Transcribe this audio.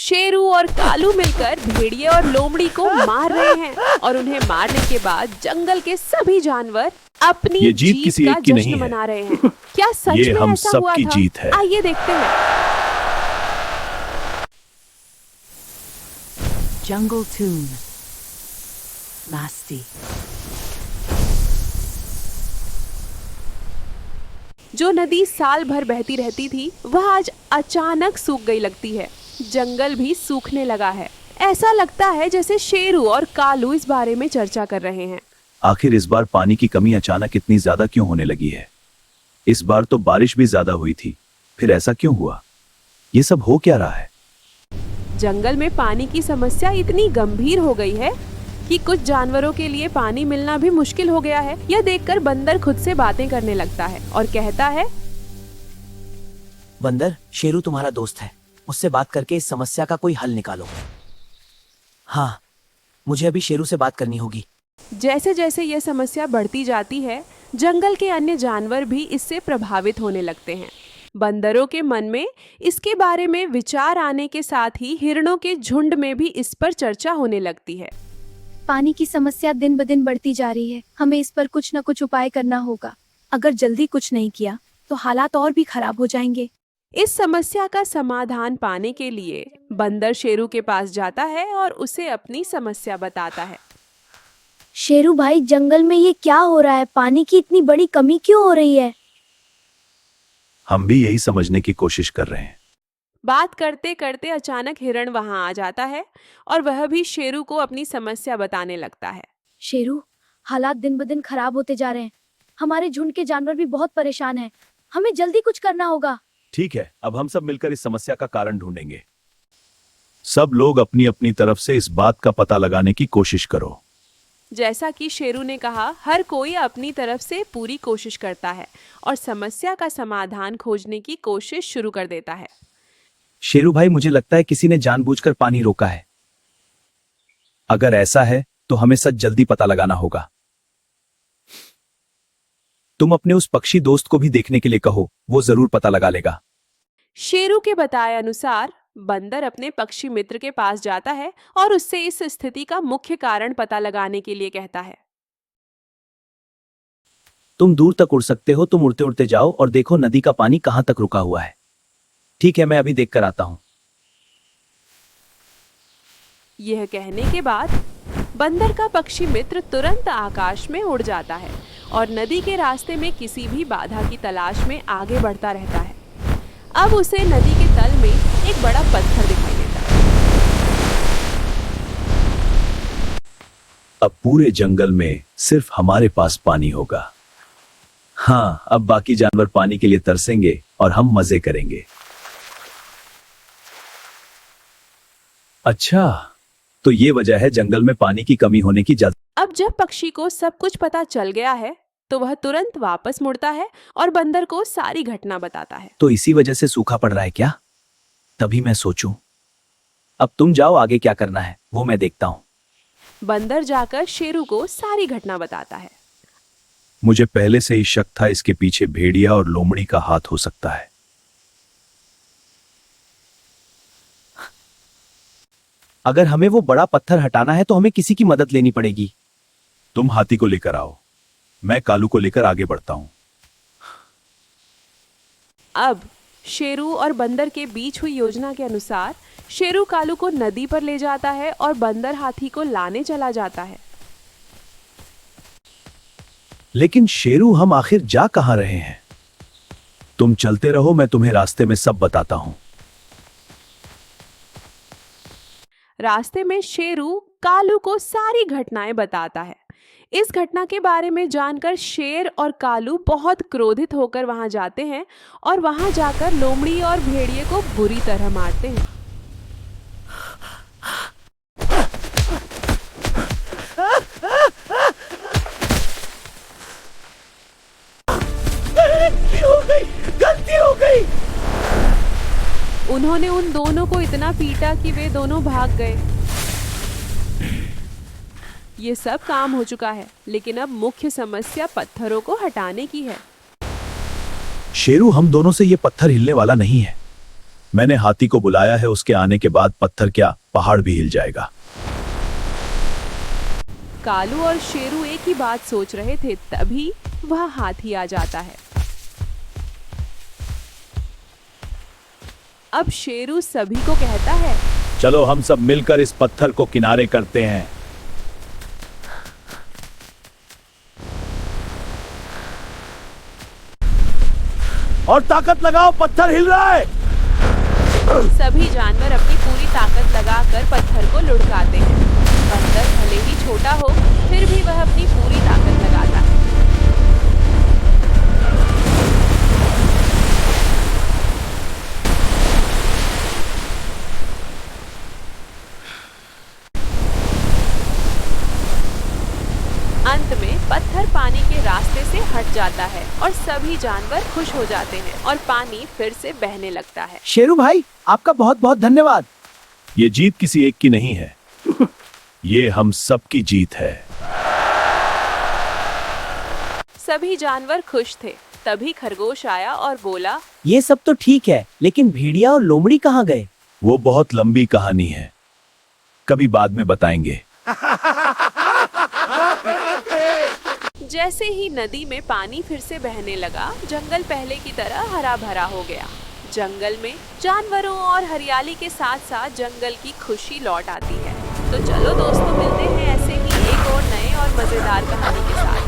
शेरू और कालू मिलकर भेड़िए और लोमड़ी को मार रहे हैं और उन्हें मारने के बाद जंगल के सभी जानवर अपनी ये जीत किसी का एक की नहीं जश्न है। मना रहे हैं। क्या सच ये में हम ऐसा सब हुआ की था? जीत है। आइए देखते हैं। Jungle Tune Masti जो नदी साल भर बहती रहती थी वह आज अचानक सूख गई लगती है। जंगल भी सूखने लगा है। ऐसा लगता है जैसे शेरू और कालू इस बारे में चर्चा कर रहे हैं। आखिर इस बार पानी की कमी अचानक इतनी ज्यादा क्यों होने लगी है? इस बार तो बारिश भी ज्यादा हुई थी, फिर ऐसा क्यों हुआ? ये सब हो क्या रहा है? जंगल में पानी की समस्या इतनी गंभीर हो गई है कि कुछ जानवरों के लिए पानी मिलना भी मुश्किल हो गया है। यह देखकर बंदर खुद से बातें करने लगता है और कहता है, बंदर, शेरू तुम्हारा दोस्त है, उससे बात करके इस समस्या का कोई हल निकालो। हाँ, मुझे अभी शेरू से बात करनी होगी। जैसे जैसे यह समस्या बढ़ती जाती है, जंगल के अन्य जानवर भी इससे प्रभावित होने लगते हैं। बंदरों के मन में इसके बारे में विचार आने के साथ ही हिरणों के झुंड में भी इस पर चर्चा होने लगती है। पानी की समस्या दिन ब दिन बढ़ती जा रही है। हमें इस पर कुछ न कुछ उपाय करना होगा। अगर जल्दी कुछ नहीं किया तो हालात और भी खराब हो जाएंगे। इस समस्या का समाधान पाने के लिए बंदर शेरू के पास जाता है और उसे अपनी समस्या बताता है। शेरू भाई, जंगल में ये क्या हो रहा है? पानी की इतनी बड़ी कमी क्यों हो रही है? हम भी यही समझने की कोशिश कर रहे हैं। बात करते करते अचानक हिरण वहां आ जाता है और वह भी शेरू को अपनी समस्या बताने लगता है। शेरू, हालात दिन ब दिन खराब होते जा रहे हैं। हमारे झुंड के जानवर भी बहुत परेशान हैं। हमें जल्दी कुछ करना होगा। ठीक है, अब हम सब मिलकर इस समस्या का कारण ढूंढेंगे। सब लोग अपनी अपनी तरफ से इस बात का पता लगाने की कोशिश करो। जैसा कि शेरू ने कहा, हर कोई अपनी तरफ से पूरी कोशिश करता है और समस्या का समाधान खोजने की कोशिश शुरू कर देता है। शेरू भाई, मुझे लगता है किसी ने जानबूझकर पानी रोका है। अगर ऐसा है तो हमें सच जल्दी पता लगाना होगा। तुम अपने उस पक्षी दोस्त को भी देखने के लिए कहो, वो जरूर पता लगा लेगा। शेरू के बताए अनुसार बंदर अपने पक्षी मित्र के पास जाता है और उससे इस स्थिति का मुख्य कारण पता लगाने के लिए कहता है। तुम दूर तक उड़ सकते हो, तुम उड़ते उड़ते जाओ और देखो नदी का पानी कहां तक रुका हुआ है। ठीक है, मैं अभी देख कर आता हूं। यह कहने के बाद बंदर का पक्षी मित्र तुरंत आकाश में उड़ जाता है और नदी के रास्ते में किसी भी बाधा की तलाश में आगे बढ़ता रहता है। अब उसे नदी के तल में एक बड़ा पत्थर दिखाई देता है। अब पूरे जंगल में सिर्फ हमारे पास पानी होगा। हाँ, अब बाकी जानवर पानी के लिए तरसेंगे और हम मजे करेंगे। अच्छा, तो ये वजह है जंगल में पानी की कमी होने की। अब जब पक्षी को सब कुछ पता चल गया है तो वह तुरंत वापस मुड़ता है और बंदर को सारी घटना बताता है। तो इसी वजह से सूखा पड़ रहा है क्या? तभी मैं सोचूं। अब तुम जाओ, आगे क्या करना है वो मैं देखता हूं। बंदर जाकर शेरू को सारी घटना बताता है। मुझे पहले से ही शक था इसके पीछे भेड़िया और लोमड़ी का हाथ हो सकता है। अगर हमें वो बड़ा पत्थर हटाना है तो हमें किसी की मदद लेनी पड़ेगी। तुम हाथी को लेकर आओ, मैं कालू को लेकर आगे बढ़ता हूं। अब शेरू और बंदर के बीच हुई योजना के अनुसार शेरू कालू को नदी पर ले जाता है और बंदर हाथी को लाने चला जाता है। लेकिन शेरू, हम आखिर जा कहां रहे हैं? तुम चलते रहो, मैं तुम्हें रास्ते में सब बताता हूं। रास्ते में शेरू कालू को सारी घटनाएं बताता है। इस घटना के बारे में जानकर शेर और कालू बहुत क्रोधित होकर वहां जाते हैं और वहां जाकर लोमड़ी और भेड़िए को बुरी तरह मारते हैं। गलती हो गई। उन्होंने उन दोनों को इतना पीटा कि वे दोनों भाग गए। ये सब काम हो चुका है, लेकिन अब मुख्य समस्या पत्थरों को हटाने की है। शेरू, हम दोनों से ये पत्थर हिलने वाला नहीं है। मैंने हाथी को बुलाया है, उसके आने के बाद पत्थर क्या पहाड़ भी हिल जाएगा। कालू और शेरू एक ही बात सोच रहे थे, तभी वह हाथी आ जाता है। अब शेरू सभी को कहता है, चलो हम सब मिलकर इस पत्थर को किनारे करते हैं। और ताकत लगाओ, पत्थर हिल रहा है। सभी जानवर अपनी पूरी ताकत लगाकर पत्थर को लुढ़काते हैं। बंदर भले ही छोटा हो, फिर भी वह अपनी पूरी ताकत लगाता है। अंत में पत्थर पानी के रास्ते से हट जाता है और सभी जानवर खुश हो जाते हैं और पानी फिर से बहने लगता है। शेरू भाई, आपका बहुत बहुत धन्यवाद। ये जीत किसी एक की नहीं है, ये हम सबकी जीत है। सभी जानवर खुश थे। तभी खरगोश आया और बोला, ये सब तो ठीक है, लेकिन भेड़िया और लोमड़ी कहाँ गए? वो बहुत लंबी कहानी है, कभी बाद में बताएंगे। जैसे ही नदी में पानी फिर से बहने लगा, जंगल पहले की तरह हरा भरा हो गया। जंगल में जानवरों और हरियाली के साथ साथ जंगल की खुशी लौट आती है। तो चलो दोस्तों, मिलते हैं ऐसे ही एक और नए और मजेदार कहानी के साथ।